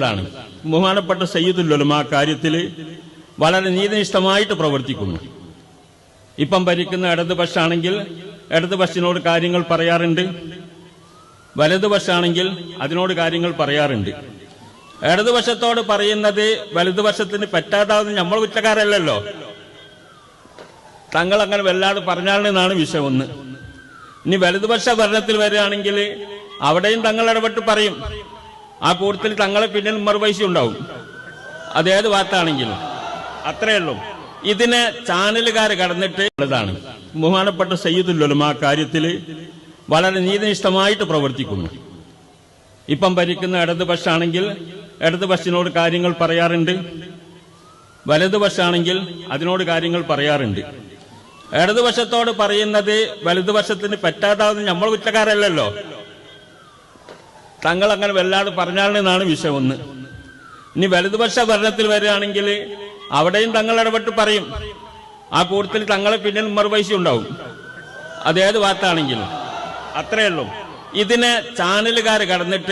ാണ് ബഹുമാനപ്പെട്ട സയ്യിദുൽ ഉലമ കാര്യത്തിൽ വളരെ നീതിനിഷ്ഠമായിട്ട് പ്രവർത്തിക്കുന്നു. ഇപ്പം ഭരിക്കുന്ന ഇടതുപക്ഷാണെങ്കിൽ ഇടതുപക്ഷത്തിനോട് കാര്യങ്ങൾ പറയാറുണ്ട്, വലതുപക്ഷാണെങ്കിൽ അതിനോട് കാര്യങ്ങൾ പറയാറുണ്ട്. ഇടതുപക്ഷത്തോട് പറയുന്നത് വലതുപക്ഷത്തിന് പറ്റാതാവുന്ന നമ്മൾ കുറ്റക്കാരല്ലല്ലോ, തങ്ങൾ അങ്ങനെ വല്ലാതെ പറഞ്ഞാലെന്നാണ് വിഷയം ഒന്ന്. ഇനി വലതുപക്ഷ ഭരണത്തിൽ വരികയാണെങ്കിൽ അവിടെയും തങ്ങൾ ഇടപെട്ട് പറയും, ആ കൂട്ടത്തിൽ തങ്ങളെ പിന്നിൽ മറുപൈസ ഉണ്ടാവും, അതേത് ഭാഗത്താണെങ്കിലും. അത്രയേ ഉള്ളൂ. ഇതിനെ ചാനലുകാർ കടന്നിട്ട് ഉള്ളതാണ്. ബഹുമാനപ്പെട്ട സയ്യിദുൽ ഉലമ കാര്യത്തിൽ വളരെ നീതിനിഷ്ഠമായിട്ട് പ്രവർത്തിക്കുന്നു. ഇപ്പം ഭരിക്കുന്ന ഇടതുപക്ഷാണെങ്കിൽ ഇടതുപക്ഷത്തിനോട് കാര്യങ്ങൾ പറയാറുണ്ട്, വലതുപക്ഷാണെങ്കിൽ അതിനോട് കാര്യങ്ങൾ പറയാറുണ്ട്. ഇടതുപക്ഷത്തോട് പറയുന്നത് വലതുപക്ഷത്തിന് പറ്റാതാവുന്ന നമ്മൾ കുറ്റക്കാരല്ലല്ലോ, തങ്ങൾ അങ്ങനെ വല്ലാതെ പറഞ്ഞാലെന്നാണ് വിഷയം ഒന്ന്. ഇനി വലതുപക്ഷ ഭരണത്തിൽ വരികയാണെങ്കിൽ അവിടെയും തങ്ങൾ ഇടപെട്ട് പറയും, ആ കൂട്ടത്തിൽ തങ്ങളെ പിന്നിൽ മറുപൈസ ഉണ്ടാവും, അതേത് ഭാഗത്താണെങ്കിലും. അത്രയേ ഉള്ളൂ. ഇതിനെ ചാനലുകാർ കടന്നിട്ട്